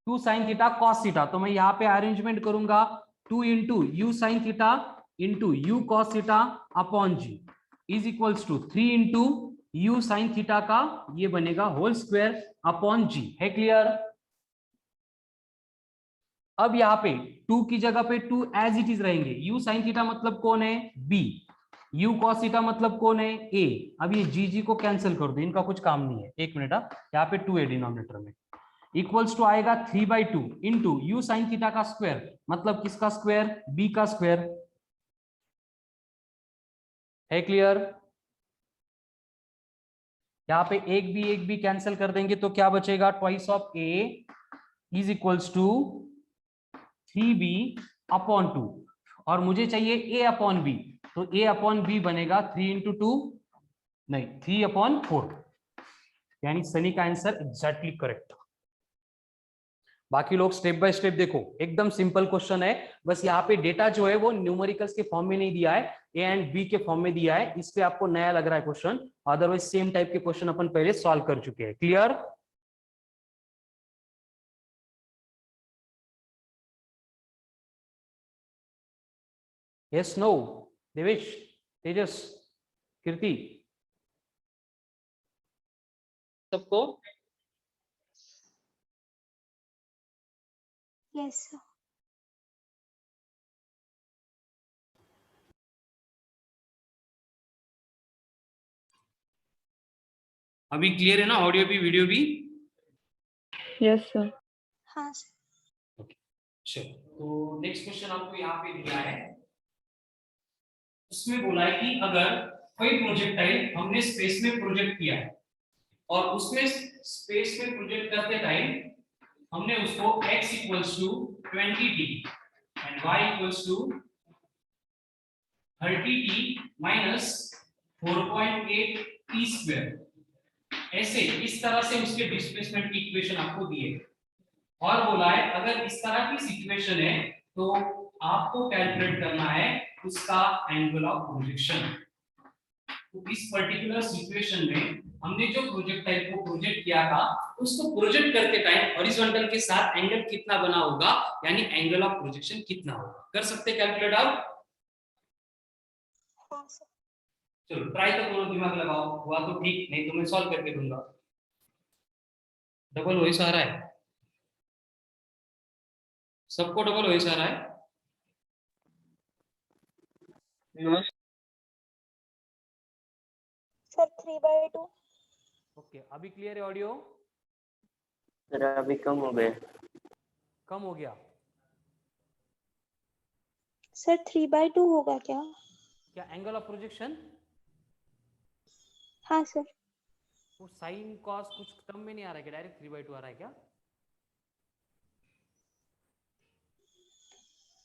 2 साइन थीटा कॉस थीटा। तो मैं यहाँ पे अरेंजमेंट करूंगा 2 into you sine theta into you cos theta upon g is equals to 3 into you sine theta का ये बनेगा होल स्क्वायर अपॉन जी। है क्लियर? अब यहाँ पे 2 की जगह पे 2 एज इट इज रहेंगे। यू साइन थीटा मतलब कौन है? b। यू कॉस थीटा मतलब कौन है? a। अब ये जी को कैंसिल कर दो, इनका कुछ काम नहीं है। एक मिनट, यहाँ पे 2 है डिनोमिनेटर में। इक्वल्स टू आएगा 3/2 इंटू यू साइन थीटा का स्क्वायर मतलब किसका स्क्वायर? b का स्क्वायर। है क्लियर? यहाँ पे एक भी कैंसिल कर देंगे तो क्या बचेगा? Twice of a is equals to 3b upon 2, और मुझे चाहिए a अपॉन b। तो a अपॉन b बनेगा 3 इंटू 2 नहीं 3/4। यानी सनी का आंसर एग्जैक्टली करेक्ट। बाकी लोग स्टेप बाय स्टेप देखो, एकदम सिंपल क्वेश्चन है। बस यहाँ पे डेटा जो है वो न्यूमेरिकल्स के फॉर्म में नहीं दिया है, ए एंड बी के फॉर्म में दिया है, इसलिए आपको नया लग रहा है क्वेश्चन। अदरवाइज सेम टाइप के क्वेश्चन अपन पहले सॉल्व कर चुके हैं। Clear? Yes, no? Devesh, Tejas, Kirti, सबको? Yes sir. अभी क्लियर है ना? ऑडियो भी वीडियो भी? Yes, sir. हाँ सर। चलो, तो नेक्स्ट क्वेश्चन आपको यहाँ पे दिया है। उसमें बोला है कि अगर कोई प्रोजेक्टाइल हमने स्पेस में प्रोजेक्ट किया है और उसमें स्पेस में प्रोजेक्ट करते टाइम हमने उसको x equals to 20t and y equals to 30t minus 4.8 t square, ऐसे इस तरह से उसके डिस्प्लेसमेंट की इक्वेशन आपको दी है। और बोला है अगर इस तरह की सिचुएशन है तो आपको कैलकुलेट करना है उसका एंगल ऑफ प्रोजेक्शन। तो इस पर्टिकुलर सिचुएशन में हमने जो प्रोजेक्टाइल को प्रोजेक्ट किया था उसको प्रोजेक्ट करते टाइम हॉरिजॉन्टल के साथ एंगल कितना बना होगा, यानी एंगल ऑफ प्रोजेक्शन कितना होगा। कर सकते कैलकुलेट आप? हाँ सर। चलो ट्राई तो करो, दिमाग लगाओ, हुआ तो ठीक, नहीं तो मैं सॉल्व करके दूंगा। डबल वॉइस आ रहा है सबको? डबल वॉइस आ रहा है? No sir 3/2। ओके, अभी क्लियर है ऑडियो? सर अभी कम हो गए। कम हो गया? सर 3/2 होगा क्या? क्या एंगल ऑफ प्रोजेक्शन? हाँ सर। वो साइन कॉस कुछ टर्म में नहीं आ रहा है क्या? डायरेक्ट 3/2 आ रहा है क्या?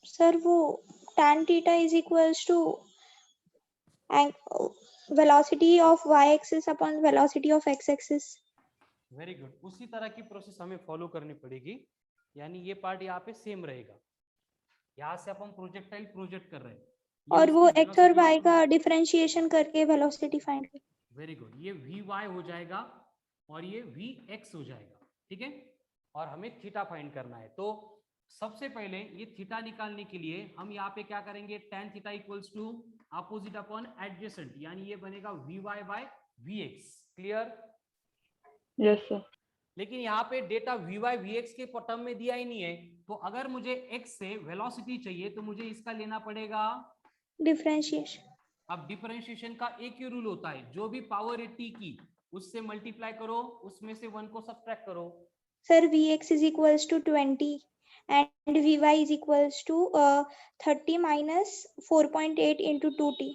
सर वो tan theta is equals to velocity of y axis upon velocity of x axis। Very good, उसी तरह की प्रोसेस हमें फॉलो करनी पड़ेगी, यानी ये पार्ट यहाँ पे सेम रहेगा। यहाँ से अपन प्रोजेक्टाइल प्रोजेक्ट कर रहे हैं और वो x और y का डिफरेंशिएशन करके वेलोसिटी फाइंड कर। वेरी गुड, ये vy हो जाएगा और ये vx हो जाएगा, ठीक है। और हमें थीटा फाइंड करना है। तो सबसे पहले ये थीटा निकालने के लिए हम यहाँ पे क्या करेंगे, tan theta equals to opposite upon adjacent, यानी ये बनेगा vy by vx। Clear? Yes, sir. लेकिन यहाँ पे डेटा vy vx के टर्म में दिया ही नहीं है, तो अगर मुझे x से वेलोसिटी चाहिए तो मुझे इसका लेना पड़ेगा डिफरेंशिएशन। अब डिफरेंशिएशन का एक ही रूल होता है, जो भी पावर है t की उससे मल्टीप्लाई करो, उसमें से 1 को सब्ट्रैक्ट करो। Sir vx is equals to 20 and vy is equals to 30 minus 4.8 into 2t।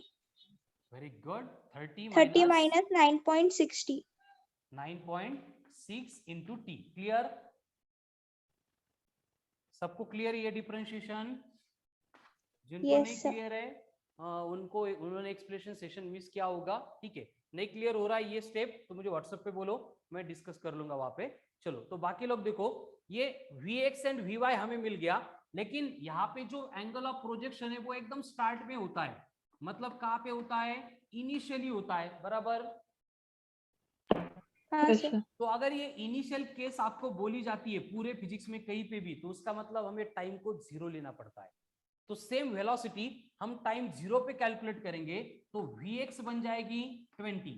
Very good, 30 minus 9.60। 9.6 into T. Clear? सबको क्लियर ये डिफरेंशिएशन? जिनको Yes, नहीं sir. क्लियर है उन्होंने एक्सप्लेनेशन सेशन मिस किया होगा, ठीक है। नहीं क्लियर हो रहा है ये स्टेप तो मुझे व्हाट्सएप पे बोलो, मैं डिस्कस कर लूंगा वहां पे। चलो, तो बाकी लोग देखो, ये Vx एंड Vy हमें मिल गया, लेकिन यहाँ पे जो एंगल ऑफ प्रोजेक्शन है वो एकदम स्टार्ट में होता है, मतलब कहाँ पे होता है, इनिशियली होता है, बराबर? हाँ Yes, सर। sir. तो अगर ये इनिशियल केस आपको बोली जाती है पूरे फिजिक्स में कहीं पे भी, तो उसका मतलब हमें टाइम को 0 लेना पड़ता है। तो सेम वेलोसिटी हम टाइम 0 पे कैलकुलेट करेंगे तो Vx बन जाएगी 20,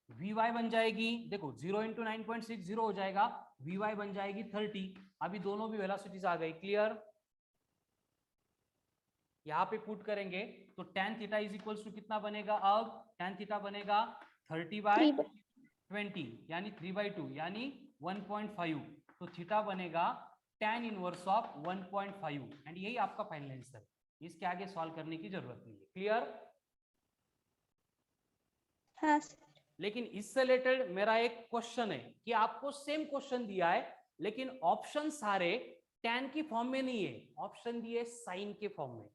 Vy बन जाएगी, देखो 0 इंटू 9.6 0 हो जाएगा, Vy बन जाएगी 30। अभी दोनों भी वेलोसिटीज आ गई। क्लियर? यहाँ पे पुट करेंगे तो tan theta is equals to कितना बनेगा, अब tan थीटा बनेगा 30/20 यानी 3/2 यानी 1.5। तो थीटा बनेगा tan इनवर्स ऑफ 1.5 एंड यही आपका फाइनल आंसर। इसके आगे सॉल्व करने की जरूरत नहीं है। क्लियर? हाँ सर। लेकिन इससे रिलेटेड मेरा एक क्वेश्चन है कि आपको सेम क्वेश्चन दिया है लेकिन ऑप्शन सारे tan की फॉर्म में नहीं है, ऑप्शन दिए साइन के फॉर्म में।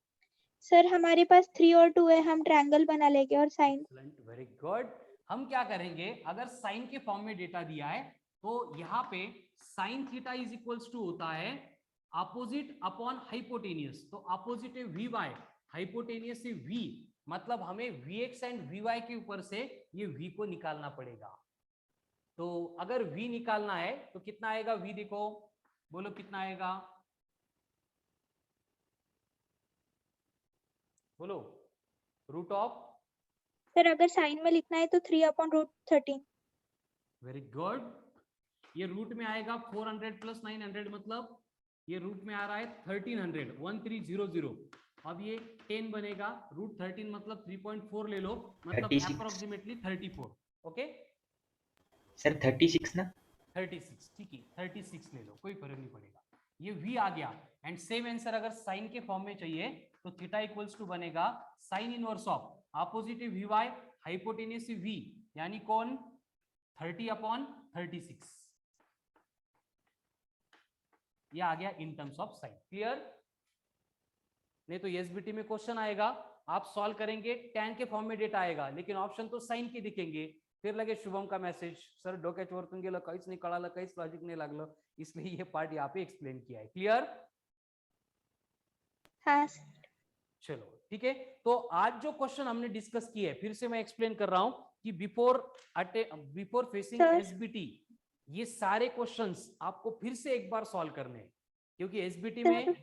सर हमारे पास 3 और 2 है, हम ट्रायंगल बना लेंगे और साइन। Very good. हम क्या करेंगे, अगर साइन के फॉर्म में डेटा दिया है तो यहाँ पे sine theta is equals to होता है अपोजिट अपॉन हाइपोटेनियस। तो अपोजिट है वी वाई, हाइपोटेनियस है वी, मतलब हमें v x and v y के ऊपर से ये वी को निकालना पड़ेगा। तो अगर v निकालना है तो कितना आएगा v, देखो बोलो कितना आएगा, बोलो रूट ऑफ। सर अगर साइन में लिखना है तो 3/√13। Very good. ये रूट में आएगा 400 प्लस 900, मतलब ये रूट में आ रहा है 1300, 1300। अब ये 10 बनेगा, √13 मतलब 3.4 ले लो, मतलब 36। अप्रोक्सीमेटली 34। ओके सर 36 ना? 36, ठीक है 36 ले लो, कोई फर्क नहीं पड़ेगा। ये v आ गया। एंड सेम आंसर अगर साइन के फॉर्म में चाहिए तो थीटा इक्वल्स टू बनेगा sine inverse of opposite v y, hypotenuse v, यानी कौन 30/36। ये आ गया in terms of sine. Clear? नहीं तो एसबीटी में क्वेश्चन आएगा, आप सॉल्व करेंगे tan के फॉर्म में डेटा आएगा, लेकिन ऑप्शन तो साइन के दिखेंगे। फिर लगे शुभम का मैसेज, सर डोक्याच वरतून गेलं, काहीच नाही कळालं, काहीच लॉजिक नहीं लागलं, इसलिए ये पार्ट यहाँ पे एक्सप्लेन किया है। क्लियर? हाँ सर। चलो ठीक है। तो आज जो क्वेश्चन हमने डिस्कस किए, फिर से मैं एक्सप्लेन कर रहा हूं कि बिफोर फेसिंग Sir. एसबीटी ये सारे क्वेश्चंस आपको फिर से एक बार सॉल्व करने हैं, क्योंकि एसबीटी में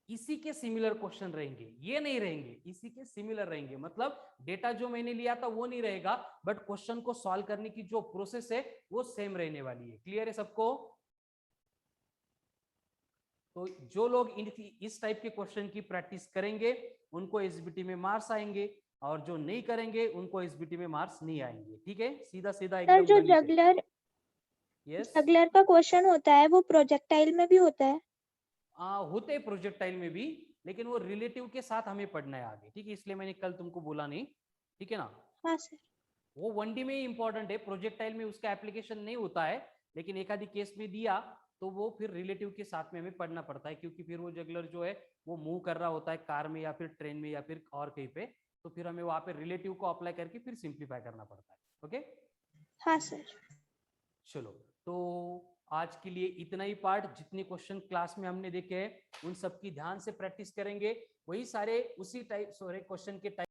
इसी के सिमिलर क्वेश्चन रहेंगे, ये नहीं रहेंगे, इसी के सिमिलर रहेंगे। मतलब डेटा जो मैंने लिया था वो नहीं रहेगा, बट क्वेश्चन को सॉल्व करने की जो प्रोसेस है वो सेम रहने वाली है। क्लियर है सबको? तो जो लोग इस टाइप के क्वेश्चन की प्रैक्टिस करेंगे उनको एसबीटी में मार्क्स आएंगे, और जो नहीं करेंगे उनको एसबीटी में मार्क्स नहीं आएंगे। ठीक है, सीधा सीधा सर एकदम जो गणित है। जगलर यस, जगलर का क्वेश्चन होता है वो प्रोजेक्टाइल में भी होता है? होते हैं प्रोजेक्टाइल में भी, लेकिन वो रिलेटिव के साथ हमें पढ़ना है आगे। ठीक है, इसलिए मैंने कल तुमको बोला नहीं। ठीक है ना? हाँ सर। वो 1D में ही इंपॉर्टेंट है, प्रोजेक्टाइल में उसका एप्लीकेशन नहीं होता है, लेकिन एक आधी केस में दिया तो वो फिर रिलेटिव के साथ में हमें पढ़ना पड़ता है, क्योंकि फिर वो जगलर जो है वो मूव कर रहा होता है कार में या फिर ट्रेन में या फिर और कहीं पे, तो फिर हमें वहां पे रिलेटिव को अप्लाई करके फिर सिंप्लीफाई करना पड़ता है। ओके, हाँ सर। चलो तो आज के लिए इतना ही पार्ट। जितने क्वेश्चन क्लास में हमने देखे हैं उन सब की ध्यान से प्रैक्टिस करेंगे, वही सारे उसी टाइप क्वेश्चन के टाइप